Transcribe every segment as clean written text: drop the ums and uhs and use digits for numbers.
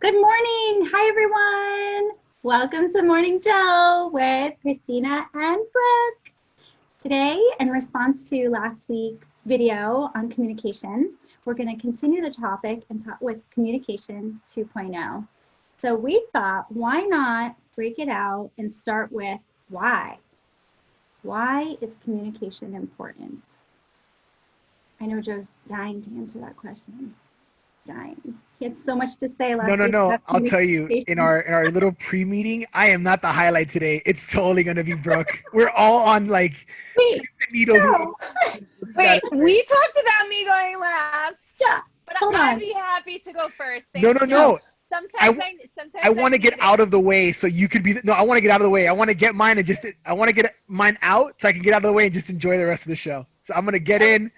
Good morning. Hi, everyone. Welcome to Morning Joe with Christina and Brooke. Today, in response to last week's video on communication, we're going to continue the topic and talk with Communication 2.0. So we thought, why not break it out and start with why? Why is communication important? I know Joe's dying to answer that question. Dying. He had so much to say No, last no, week no. about I'll tell you, in communication. our little pre-meeting, I am not the highlight today. It's totally gonna be Brooke. We're all on like Wait, needles. no. Brooke's got Wait, it. we talked about me going last, Yeah, but hold I'd on. be happy to go first. No, Thanks, no, Joe. no. I, Sometimes w- I I sometimes I want to get need out it. of the way so you could be. No, I want to get out of the way. I want to get mine and just. I want to get mine out so I can get out of the way and just enjoy the rest of the show. So I'm gonna get Oh, in.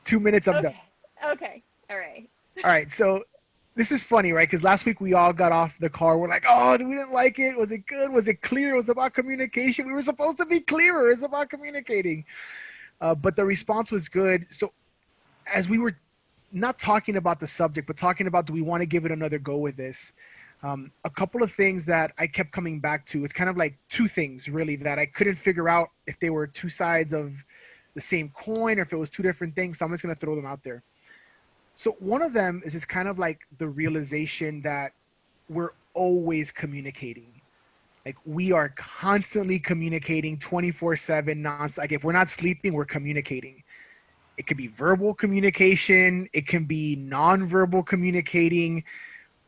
2 minutes, I'm done. okay. Okay. All right. All right. So this is funny, right? Because last week we all got off the car. We're like, oh, we didn't like it. Was it good? Was it clear? It was about communication. We were supposed to be clearer. It's about communicating. But the response was good. So as we were not talking about the subject, but talking about do we want to give it another go with this? A couple of things that I kept coming back to. It's kind of like two things really that I couldn't figure out if they were two sides of the same coin or if it was two different things. So I'm just going to throw them out there. So one of them is just kind of like the realization that we're always communicating. Like we are constantly communicating 24/7 nonstop. Like if we're not sleeping, we're communicating. It could be verbal communication, it can be non-verbal communicating.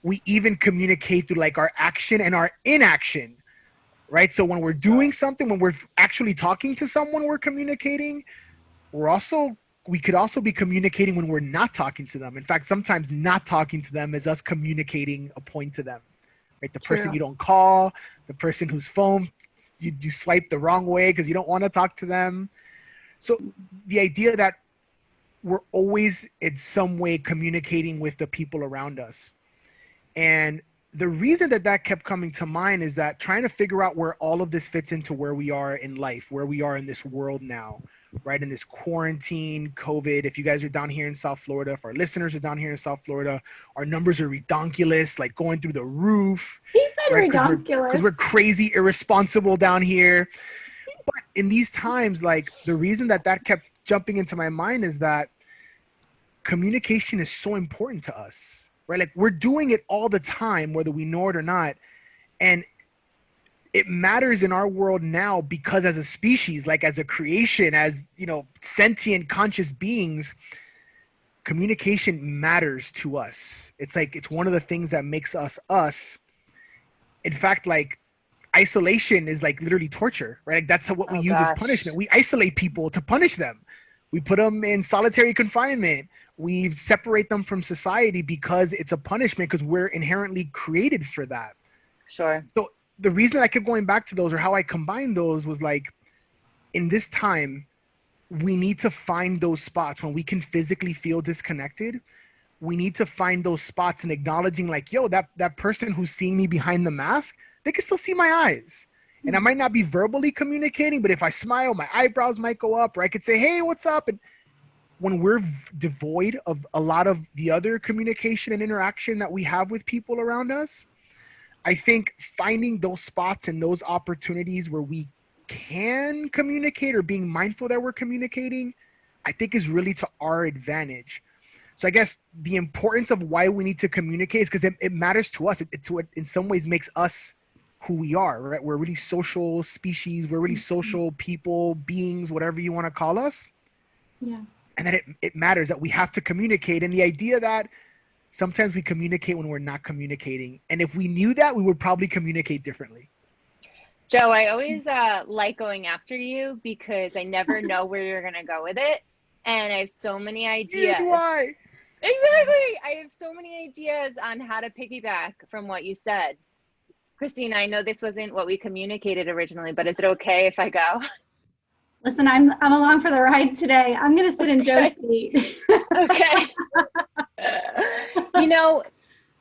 We even communicate through like our action and our inaction, right? So when we're doing something, when we're actually talking to someone, we're communicating. We're also we could also be communicating when we're not talking to them. In fact, sometimes not talking to them is us communicating a point to them, right? The person True. you don't call, the person whose phone you swipe the wrong way because you don't want to talk to them. So the idea that we're always in some way communicating with the people around us. And the reason that that kept coming to mind is that trying to figure out where all of this fits into where we are in life, where we are in this world now, right? In this quarantine, COVID. If you guys are down here in South Florida, if our listeners are down here in South Florida, our numbers are redonkulous, like going through the roof, He said right? Because redonkulous. we're crazy irresponsible down here. But in these times, like the reason that that kept jumping into my mind is that communication is so important to us, right? Like we're doing it all the time, whether we know it or not. And it matters in our world now because as a species, like as a creation, as, sentient conscious beings, communication matters to us. It's like, it's one of the things that makes us us. In fact, like isolation is like literally torture, right? Like that's what we Oh use as gosh. punishment. We isolate people to punish them. We put them in solitary confinement. We separate them from society because it's a punishment because we're inherently created for that. Sure. So the reason that I kept going back to those or how I combined those was like in this time, we need to find those spots when we can physically feel disconnected. We need to find those spots and acknowledging like, yo, that person who's seeing me behind the mask, they can still see my eyes. And I might not be verbally communicating, but if I smile, my eyebrows might go up, or I could say, hey, what's up? And when we're devoid of a lot of the other communication and interaction that we have with people around us, I think finding those spots and those opportunities where we can communicate or being mindful that we're communicating, I think is really to our advantage. So I guess the importance of why we need to communicate is because it matters to us. It's what in some ways makes us who we are, right? We're really social species. We're really social people, beings, whatever you want to call us. Yeah. And that it matters that we have to communicate. And the idea that sometimes we communicate when we're not communicating. And if we knew that, we would probably communicate differently. Joe, I always like going after you because I never know where you're gonna go with it. And I have so many Neither do ideas. I. Exactly. I have so many ideas on how to piggyback from what you said. Christina, I know this wasn't what we communicated originally, but is it okay if I go? Listen, I'm along for the ride today. I'm gonna sit in Joe's Okay. seat. Okay. You know,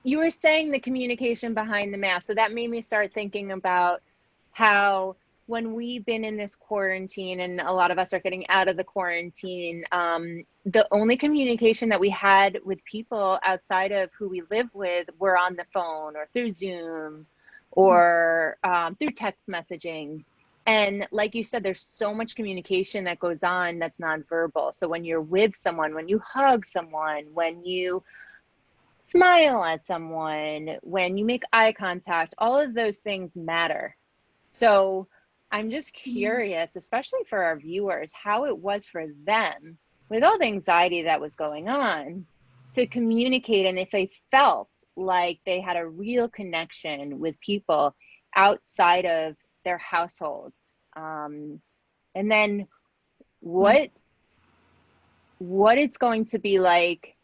you were saying the communication behind the mask. So that made me start thinking about how when we've been in this quarantine and a lot of us are getting out of the quarantine, the only communication that we had with people outside of who we live with were on the phone or through Zoom or through text messaging. And like you said, there's so much communication that goes on that's nonverbal. So when you're with someone, when you hug someone, when you smile at someone, when you make eye contact, all of those things matter. So I'm just curious, especially for our viewers, how it was for them with all the anxiety that was going on to communicate, and if they felt like they had a real connection with people outside of their households. And then what it's going to be like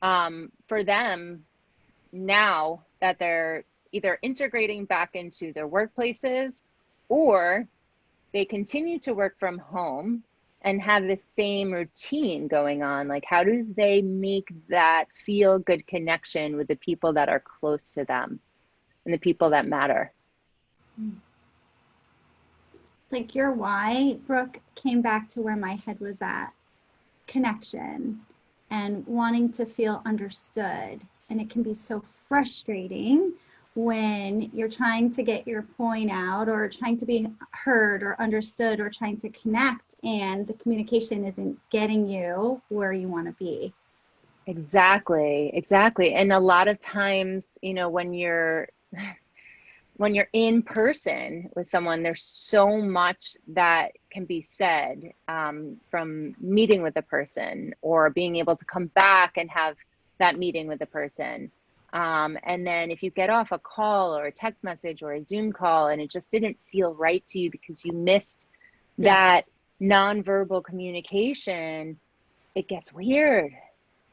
for them now that they're either integrating back into their workplaces or they continue to work from home and have the same routine going on. Like, how do they make that feel good connection with the people that are close to them and the people that matter? Like your why, Brooke, came back to where my head was at. Connection and wanting to feel understood. And it can be so frustrating when you're trying to get your point out or trying to be heard or understood or trying to connect and the communication isn't getting you where you want to be. Exactly. And a lot of times, you know, when you're in person with someone, there's so much that can be said from meeting with a person or being able to come back and have that meeting with the person. And then if you get off a call or a text message or a Zoom call and it just didn't feel right to you because you missed that nonverbal communication, it gets weird.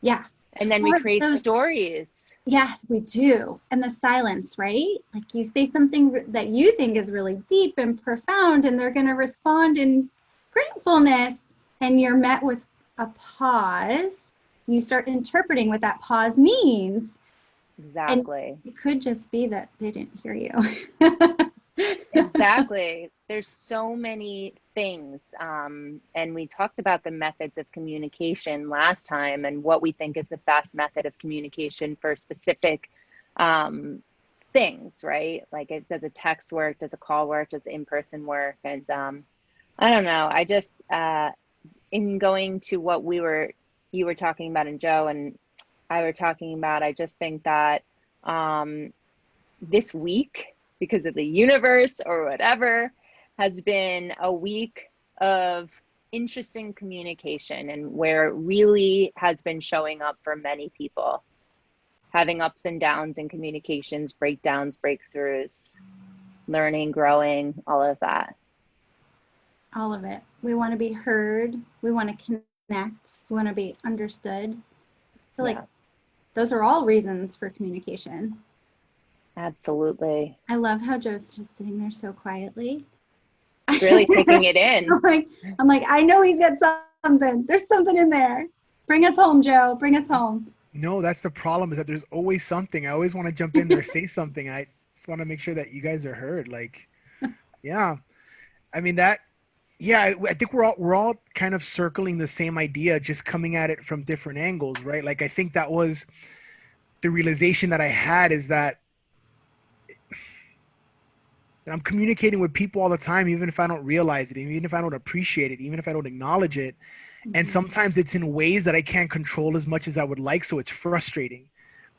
Yeah. And then we create stories. Yes, we do. And the silence, right? Like you say something that you think is really deep and profound, and they're going to respond in gratefulness. And you're met with a pause. You start interpreting what that pause means. Exactly. And it could just be that they didn't hear you. Exactly. There's so many things. And we talked about the methods of communication last time and what we think is the best method of communication for specific things, right? Like, does a text work? Does a call work? Does in-person work? And I don't know. I just, in going to what you were talking about, and Joe and I were talking about, I just think that this week, because of the universe or whatever, has been a week of interesting communication and where it really has been showing up for many people, having ups and downs in communications, breakdowns, breakthroughs, learning, growing, all of that. All of it. We want to be heard. We want to connect. We want to be understood. I feel like those are all reasons for communication. Absolutely. I love how Joe's just sitting there so quietly. Really taking it in. I'm like, I know he's got something. There's something in there. Bring us home, Joe. Bring us home. No, that's the problem, is that there's always something. I always want to jump in there, say something. I just want to make sure that you guys are heard. Like, yeah. I mean, I think we're all kind of circling the same idea, just coming at it from different angles, right? Like, I think that was the realization that I had, is that I'm communicating with people all the time, even if I don't realize it, even if I don't appreciate it, even if I don't acknowledge it. Mm-hmm. And sometimes it's in ways that I can't control as much as I would like. So it's frustrating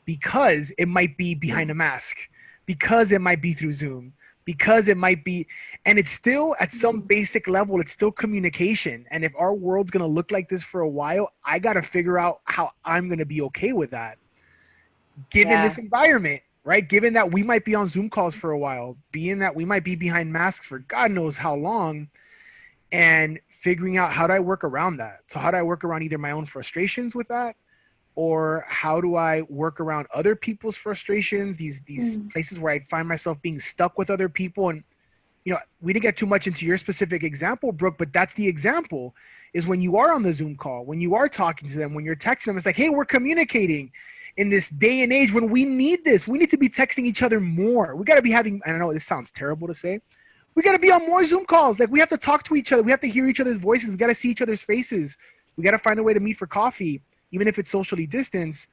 because it might be behind a mask, because it might be through Zoom, because it might be, and it's still at some basic level, it's still communication. And if our world's going to look like this for a while, I got to figure out how I'm going to be okay with that, given this environment, right? Given that we might be on Zoom calls for a while, being that we might be behind masks for God knows how long, and figuring out, how do I work around that? So how do I work around either my own frustrations with that, or how do I work around other people's frustrations, these places where I find myself being stuck with other people? And, you know, we didn't get too much into your specific example, Brooke, but that's the example, is when you are on the Zoom call, when you are talking to them, when you're texting them, it's like, hey, we're communicating. In this day and age when we need this, we need to be texting each other more. We got to be having, I don't know, this sounds terrible to say, We got to be on more Zoom calls. Like, we have to talk to each other. We have to hear each other's voices. We got to see each other's faces. We got to find a way to meet for coffee, even if it's socially distanced.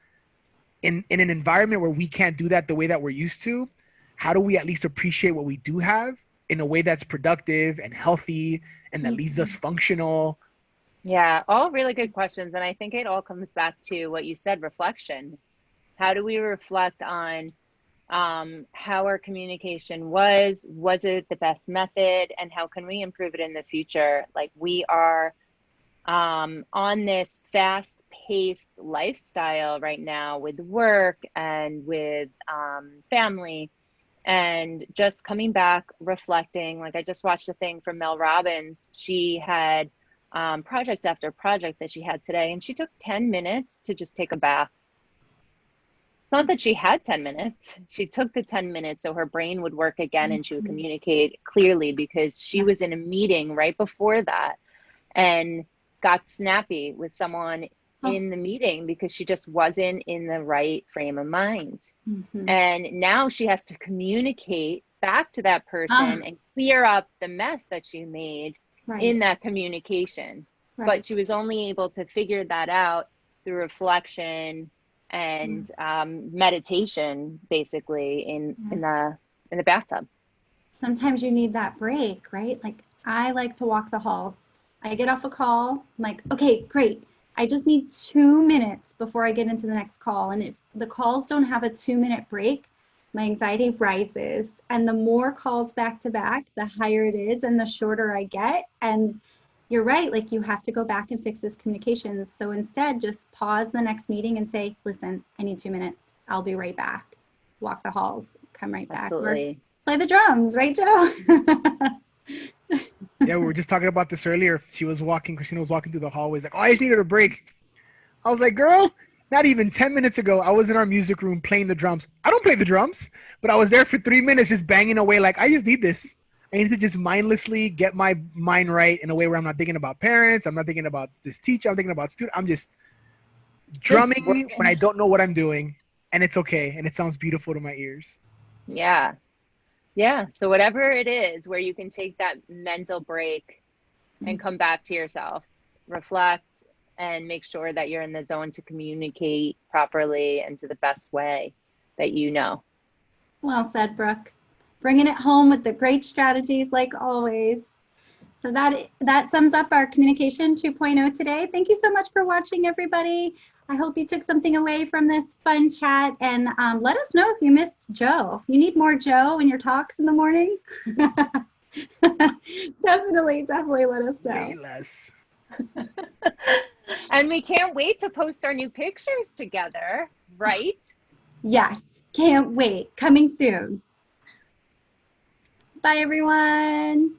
In an environment where we can't do that the way that we're used to, how do we at least appreciate what we do have in a way that's productive and healthy and that leaves us functional? Yeah, all really good questions. And I think it all comes back to what you said, reflection. How do we reflect on how our communication was it the best method, and how can we improve it in the future? Like, we are on this fast-paced lifestyle right now with work and with family, and just coming back, reflecting. Like, I just watched a thing from Mel Robbins. She had project after project that she had today, and she took 10 minutes to just take a bath. Not that she had 10 minutes. She took the 10 minutes so her brain would work again and she would communicate clearly, because she was in a meeting right before that and got snappy with someone in the meeting because she just wasn't in the right frame of mind. And now she has to communicate back to that person and clear up the mess that she made in that communication. But she was only able to figure that out through reflection and meditation, basically in the bathtub. Sometimes you need that break, right? Like, I like to walk the halls. I get off a call, I'm like, okay, great. I just need 2 minutes before I get into the next call. And if the calls don't have a 2-minute break, my anxiety rises. And the more calls back to back, the higher it is and the shorter I get. And you're right, like, you have to go back and fix those communications. So instead, just pause the next meeting and say, listen, I need 2 minutes. I'll be right back. Walk the halls, come right back. Absolutely. Or play the drums, right, Joe? Yeah, we were just talking about this earlier. Christina was walking through the hallways like, oh, I just needed a break. I was like, girl, not even 10 minutes ago, I was in our music room playing the drums. I don't play the drums, but I was there for 3 minutes just banging away like, I just need this. I need to just mindlessly get my mind right in a way where I'm not thinking about parents. I'm not thinking about this teacher. I'm thinking about student. I'm just drumming when I don't know what I'm doing, and it's okay. And it sounds beautiful to my ears. Yeah. Yeah. So whatever it is where you can take that mental break and come back to yourself, reflect, and make sure that you're in the zone to communicate properly and to the best way that you know. Well said, Brooke. Bringing it home with the great strategies like always. So that sums up our Communication 2.0 today. Thank you so much for watching, everybody. I hope you took something away from this fun chat, and let us know if you missed Joe. If you need more Joe in your talks in the morning, definitely let us know. Way less. And we can't wait to post our new pictures together, right? Yes, can't wait. Coming soon. Bye, everyone.